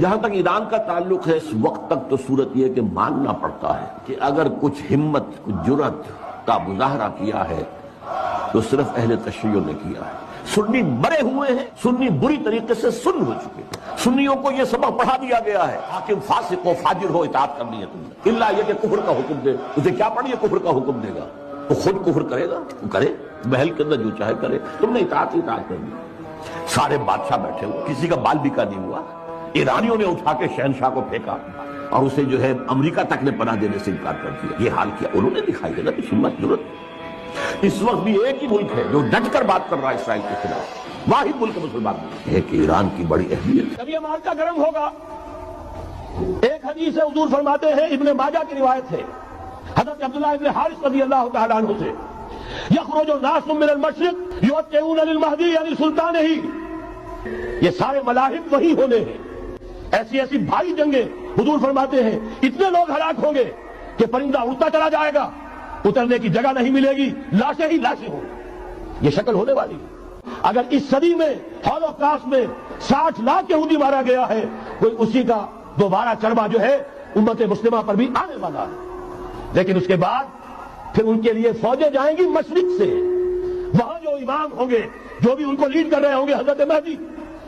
جہاں تک ایران کا تعلق ہے، اس وقت تک تو صورت یہ کہ ماننا پڑتا ہے کہ اگر کچھ ہمت، کچھ جرأت کا مظاہرہ کیا ہے تو صرف اہل تشیع نے کیا ہے۔ سنی مرے ہوئے ہیں، سنی بری طریقے سے سن ہو چکے ہیں، سنیوں کو یہ سبق پڑھا دیا گیا ہے حاکم فاسق ہو، فاجر ہو، اطاعت کرنی ہے تم نے، الا یہ کہ کفر کا حکم دے، اسے کیا پڑھیے کفر کا حکم دے گا، تو خود کفر کرے گا، وہ کرے محل کے اندر جو چاہے کرے، تم نے اطاعت کرنی۔ سارے بادشاہ بیٹھے ہوئے، کسی کا بال بیکا نہیں ہوا، ایرانیوں نے اٹھا کے شہنشاہ کو پھینکا اور اسے جو ہے امریکہ تک نے پناہ دینے سے انکار کر دیا۔ یہ حال کیا انہوں نے دکھائی دینا کہ ہمت جرأت۔ اس وقت بھی ایک ہی ملک ہے جو ڈٹ کر بات کر رہا ہے اسرائیل کے خلاف، واحد ملک مسلمان ہے کہ ایران کی بڑی اہمیت ہے۔ جب یہ معرکہ گرم ہوگا، ایک حدیث ہے حضور فرماتے ہیں، ابن ماجہ کی روایت ہے حضرت عبداللہ ابن حارث رضی اللہ تعالیٰ عنہ سے، یخرج ناس من المشرق یؤتون للمہدی یعنی سلطان ہی، یہ سارے ملاحم وہی ہونے ہیں، ایسی ایسی بھاری جنگیں حضور فرماتے ہیں، اتنے لوگ ہلاک ہوں گے کہ پرندہ اڑتا چلا جائے گا، اترنے کی جگہ نہیں ملے گی، لاشیں ہی لاشیں ہوں گی، یہ شکل ہونے والی ہے۔ اگر اس صدی میں ہولوکاسٹ میں 60 لاکھ یہودی مارا گیا ہے، کوئی اسی کا دوبارہ چربا جو ہے امت مسلمہ پر بھی آنے والا ہے، لیکن اس کے بعد پھر ان کے لیے فوجیں جائیں گی مشرق سے، وہاں جو امام ہوں گے، جو بھی ان کو لیڈ کر رہے ہوں گے حضرت مہدی،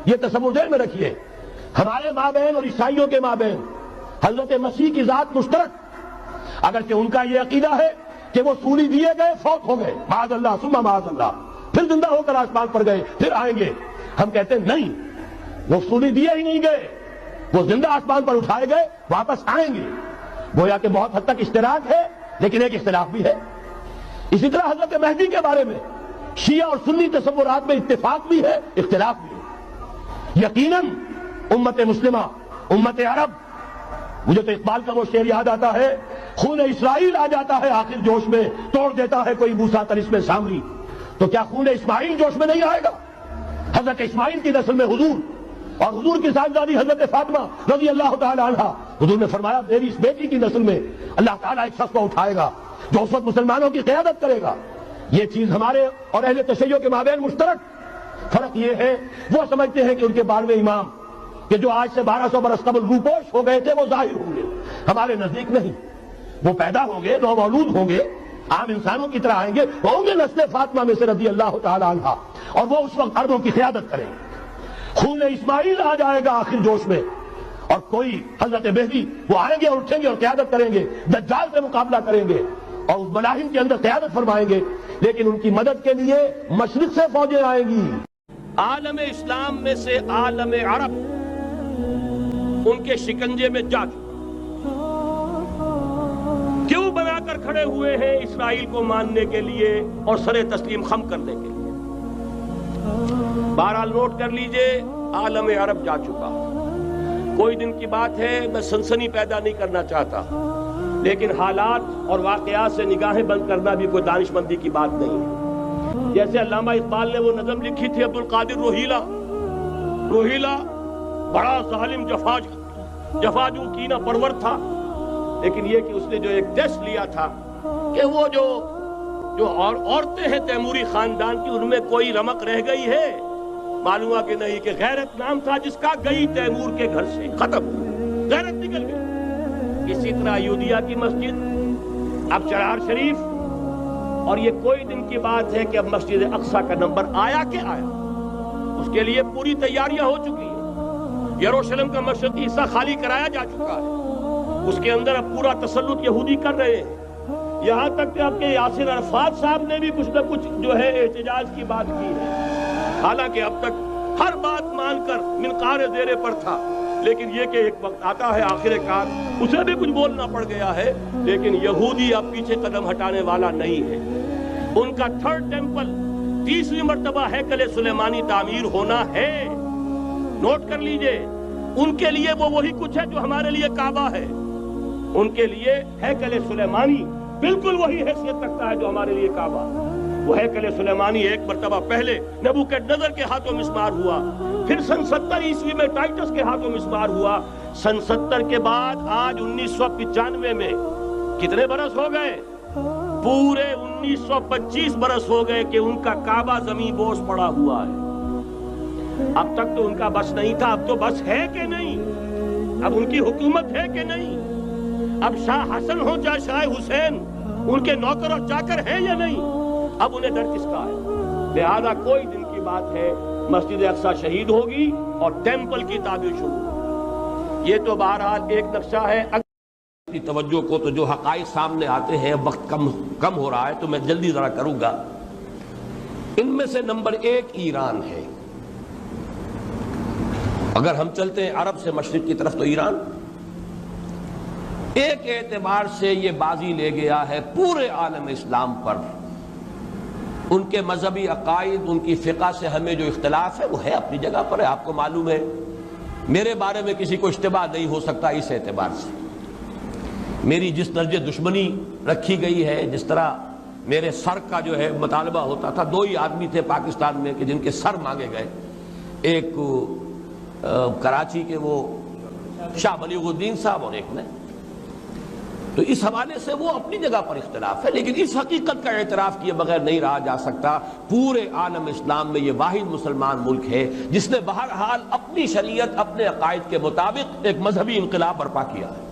یہ تصور ذہن میں رکھیے، ہمارے مابین اور عیسائیوں کے مابین حضرت مسیح کی ذات مشترک، اگرچہ ان کا یہ عقیدہ ہے کہ وہ سولی دیے گئے فوت ہو گئے، معاذ اللہ ثم معاذ اللہ، پھر زندہ ہو کر آسمان پر گئے، پھر آئیں گے، ہم کہتے ہیں نہیں، وہ سولی دیے ہی نہیں گئے، وہ زندہ آسمان پر اٹھائے گئے، واپس آئیں گے۔ گویا کہ بہت حد تک اشتراک ہے، لیکن ایک اختلاف بھی ہے۔ اسی طرح حضرت مہدی کے بارے میں شیعہ اور سنی تصورات میں اتفاق بھی ہے، اختلاف بھی ہے۔ یقیناً امت مسلمہ، امت عرب، مجھے تو اقبال کا وہ شعر یاد آتا ہے، خون اسرائیل آ جاتا ہے آخر جوش میں، توڑ دیتا ہے کوئی موسیٰ طلسم سامری، تو کیا خون اسماعیل جوش میں نہیں آئے گا؟ حضرت اسماعیل کی نسل میں حضور اور حضور کی صاحبزادی حضرت فاطمہ رضی اللہ تعالی عنہا، حضور نے فرمایا میری اس بیٹی کی نسل میں اللہ تعالیٰ ایک شخص کو اٹھائے گا جو اس وقت مسلمانوں کی قیادت کرے گا۔ یہ چیز ہمارے اور اہل تشیع کے مابین مشترک، فرق یہ ہے وہ سمجھتے ہیں کہ ان کے 12ویں امام کہ جو آج سے 1200 برس قبل روپوش ہو گئے تھے وہ ظاہر ہوں گے، ہمارے نزدیک نہیں، وہ پیدا ہوں گے، نو مولود ہوں گے، عام انسانوں کی طرح آئیں گے، ہوں گے نسل فاطمہ میں سے رضی اللہ تعالی عنہا، اور وہ اس وقت عربوں کی قیادت کریں گے۔ خون اسماعیل آ جائے گا آخر جوش میں، اور کوئی حضرت مہدی وہ آئیں گے اور اٹھیں گے اور قیادت کریں گے، دجال سے مقابلہ کریں گے اور اس ملاحم کے اندر قیادت فرمائیں گے، لیکن ان کی مدد کے لیے مشرق سے فوجیں آئیں گی۔ عالم اسلام میں سے عالم عرب ان کے شکنجے میں جا چکا، کیوں بنا کر کھڑے ہوئے ہیں اسرائیل کو ماننے کے لیے اور سر تسلیم خم کرنے کے لیے؟ بہرحال نوٹ کر لیجئے، عالم عرب جا چکا۔ کوئی دن کی بات ہے، میں سنسنی پیدا نہیں کرنا چاہتا، لیکن حالات اور واقعات سے نگاہیں بند کرنا بھی کوئی دانشمندی کی بات نہیں ہے۔ جیسے علامہ اقبال نے وہ نظم لکھی تھی عبد القادر روہیلا بڑا ظالم جفاجو کینہ پرور تھا، لیکن یہ کہ اس نے جو ایک ٹیسٹ لیا تھا کہ وہ جو عورتیں ہیں تیموری خاندان کی، ان میں کوئی رمق رہ گئی ہے، معلوم ہوا کہ نہیں، کہ غیرت نام تھا جس کا، گئی تیمور کے گھر سے، ختم، غیرت نکل گئی۔ اسی طرح یودیا کی مسجد، اب چرار شریف، اور یہ کوئی دن کی بات ہے کہ اب مسجد اقصیٰ کا نمبر آیا کہ آیا، اس کے لیے پوری تیاریاں ہو چکی ہیں۔ یروشلم کا مسجد عیسیٰ خالی کرایا جا چکا ہے، اس کے اندر اب پورا تسلط یہودی کر رہے ہیں، یہاں تک کہ آپ کے یاسر عرفات صاحب نے بھی کچھ نہ کچھ جو ہے احتجاج کی بات کی ہے، حالانکہ اب تک ہر بات مان کر منقار زیر پر تھا، لیکن یہ کہ ایک وقت آتا ہے آخر کار اسے بھی کچھ بولنا پڑ گیا ہے، لیکن یہودی اب پیچھے قدم ہٹانے والا نہیں ہے۔ ان کا 3rd ٹیمپل 30ویں مرتبہ ہیکل سلیمانی تعمیر ہونا ہے، نوٹ کر لیجئے، ان کے لیے وہ وہی کچھ ہے جو ہمارے لیے کعبہ ہے، ان کے لیے ہیکل سلیمانی بالکل وہی حیثیت رکھتا ہے جو ہمارے لیے کعبہ۔ وہ ہیکل سلیمانی ایک مرتبہ پہلے نبوکدنضر کے ہاتھوں مسمار ہوا، پھر سن 70 عیسوی میں ٹائٹس کے ہاتھوں مسمار ہوا، سن 70 کے بعد آج 1995 میں کتنے برس ہو گئے؟ پورے 1925 برس ہو گئے کہ ان کا کعبہ زمین بوس پڑا ہوا ہے۔ اب تک تو ان کا بس نہیں تھا، اب تو بس ہے کہ نہیں؟ اب ان کی حکومت ہے کہ نہیں؟ اب شاہ حسن ہو چاہے شاہ حسین ان کے نوکر اور چاکر ہیں یا نہیں؟ اب انہیں ڈر کس کا ہے؟ لہذا کوئی دن کی بات ہے مسجد اقصی شہید ہوگی اور ٹیمپل کی تعمیر شروع ہوگی۔ یہ تو بہرحال ایک نقشہ ہے۔ اگر توجہ کو تو جو حقائق سامنے آتے ہیں، وقت کم ہو رہا ہے تو میں جلدی ذرا کروں گا۔ ان میں سے نمبر 1 ایران ہے۔ اگر ہم چلتے ہیں عرب سے مشرق کی طرف تو ایران ایک اعتبار سے یہ بازی لے گیا ہے پورے عالم اسلام پر۔ ان کے مذہبی عقائد، ان کی فقہ سے ہمیں جو اختلاف ہے وہ ہے اپنی جگہ پر ہے۔ آپ کو معلوم ہے میرے بارے میں کسی کو اشتباہ نہیں ہو سکتا اس اعتبار سے۔ میری جس درجے دشمنی رکھی گئی ہے، جس طرح میرے سر کا جو ہے مطالبہ ہوتا تھا، 2 ہی آدمی تھے پاکستان میں کہ جن کے سر مانگے گئے، ایک کراچی کے وہ شاہ بلیغ الدین صاحب اور ایک نے۔ تو اس حوالے سے وہ اپنی جگہ پر اختلاف ہے، لیکن اس حقیقت کا اعتراف کیے بغیر نہیں رہا جا سکتا پورے عالم اسلام میں یہ واحد مسلمان ملک ہے جس نے بہرحال اپنی شریعت، اپنے عقائد کے مطابق ایک مذہبی انقلاب برپا کیا ہے۔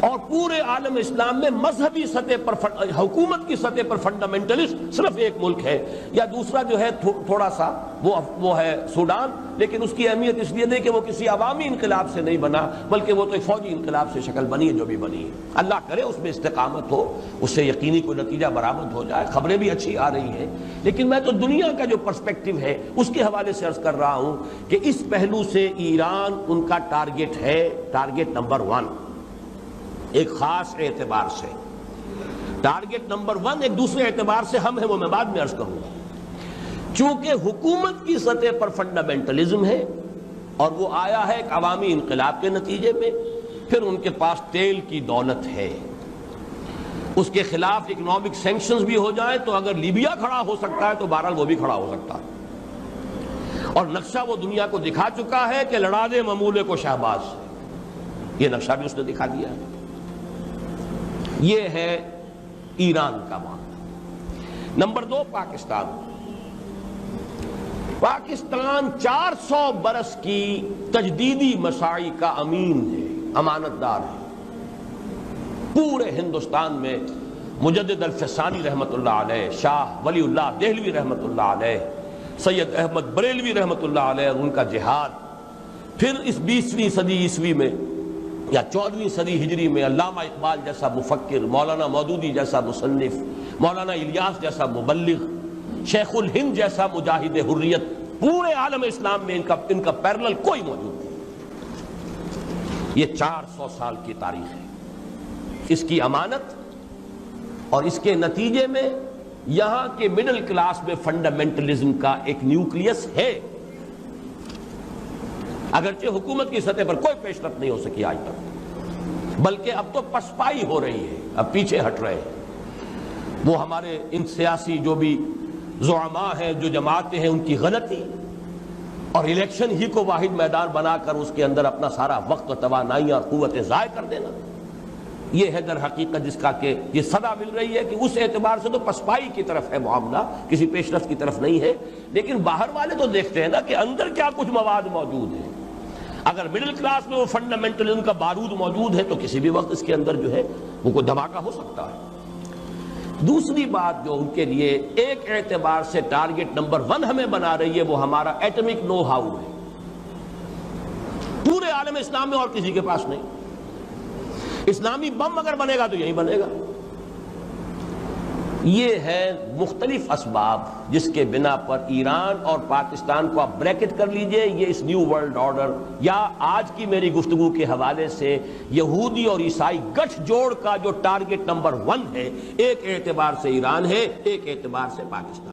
اور پورے عالم اسلام میں مذہبی سطح پر حکومت کی سطح پر فنڈامنٹلسٹ صرف ایک ملک ہے، یا دوسرا جو ہے تھوڑا سا وہ ہے سوڈان، لیکن اس کی اہمیت اس لیے نہیں کہ وہ کسی عوامی انقلاب سے نہیں بنا، بلکہ وہ تو ایک فوجی انقلاب سے شکل بنی ہے جو بھی بنی ہے۔ اللہ کرے اس میں استقامت ہو، اس سے یقینی کوئی نتیجہ برآمد ہو جائے۔ خبریں بھی اچھی آ رہی ہیں، لیکن میں تو دنیا کا جو پرسپیکٹو ہے اس کے حوالے سے عرض کر رہا ہوں کہ اس پہلو سے ایران ان کا ٹارگٹ ہے، ٹارگٹ نمبر 1 ایک خاص اعتبار سے۔ ٹارگٹ نمبر 1 ایک دوسرے اعتبار سے ہم ہیں، وہ میں بعد میں عرض کروں گا۔ چونکہ حکومت کی سطح پر فنڈامنٹلزم ہے اور وہ آیا ہے ایک عوامی انقلاب کے نتیجے میں، پھر ان کے پاس تیل کی دولت ہے، اس کے خلاف اکنامک سینکشنز بھی ہو جائیں تو اگر لیبیا کھڑا ہو سکتا ہے تو بہرحال وہ بھی کھڑا ہو سکتا ہے۔ اور نقشہ وہ دنیا کو دکھا چکا ہے کہ لڑا دے ممولے کو شہباز، یہ نقشہ بھی اس نے دکھا دیا ہے۔ یہ ہے ایران کا معاملہ۔ نمبر 2 پاکستان۔ پاکستان 400 برس کی تجدیدی مساعی کا امین ہے، امانت دار ہے۔ پورے ہندوستان میں مجدد الفسانی رحمت اللہ علیہ، شاہ ولی اللہ دہلوی رحمت اللہ علیہ، سید احمد بریلوی رحمت اللہ علیہ، ان کا جہاد، پھر اس 20ویں صدی عیسوی میں یا 14ویں صدی ہجری میں علامہ اقبال جیسا مفکر، مولانا مودودی جیسا مصنف، مولانا الیاس جیسا مبلغ، شیخ الہند جیسا مجاہد حریت، پورے عالم اسلام میں ان کا پیرلل کوئی موجود نہیں۔ یہ 400 سال کی تاریخ ہے، اس کی امانت اور اس کے نتیجے میں یہاں کے مڈل کلاس میں فنڈامنٹلزم کا ایک نیوکلیس ہے، اگرچہ حکومت کی سطح پر کوئی پیش رفت نہیں ہو سکی آج تک، بلکہ اب تو پسپائی ہو رہی ہے، اب پیچھے ہٹ رہے ہیں۔ وہ ہمارے ان سیاسی جو بھی زعماء ہیں، جو جماعتیں ہیں، ان کی غلطی اور الیکشن ہی کو واحد میدان بنا کر اس کے اندر اپنا سارا وقت و توانائی اور قوتیں ضائع کر دینا، یہ ہے در حقیقت جس کا کہ یہ صدا مل رہی ہے کہ اس اعتبار سے تو پسپائی کی طرف ہے معاملہ، کسی پیش رفت کی طرف نہیں ہے۔ لیکن باہر والے تو دیکھتے ہیں نا کہ اندر کیا کچھ مواد موجود ہے۔ اگر مڈل کلاس میں وہ فنڈامنٹلزم کا بارود موجود ہے تو کسی بھی وقت اس کے اندر جو ہے وہ کوئی دھماکہ ہو سکتا ہے۔ دوسری بات جو ان کے لیے ایک اعتبار سے ٹارگٹ نمبر 1 ہمیں بنا رہی ہے، وہ ہمارا ایٹمک نو ہاؤ ہے۔ پورے عالم اسلام میں اور کسی کے پاس نہیں۔ اسلامی بم اگر بنے گا تو یہی بنے گا۔ یہ ہے مختلف اسباب جس کے بنا پر ایران اور پاکستان کو آپ بریکٹ کر لیجئے، یہ اس نیو ورلڈ آرڈر یا آج کی میری گفتگو کے حوالے سے یہودی اور عیسائی گٹھ جوڑ کا جو ٹارگٹ نمبر 1 ہے، ایک اعتبار سے ایران ہے، ایک اعتبار سے پاکستان۔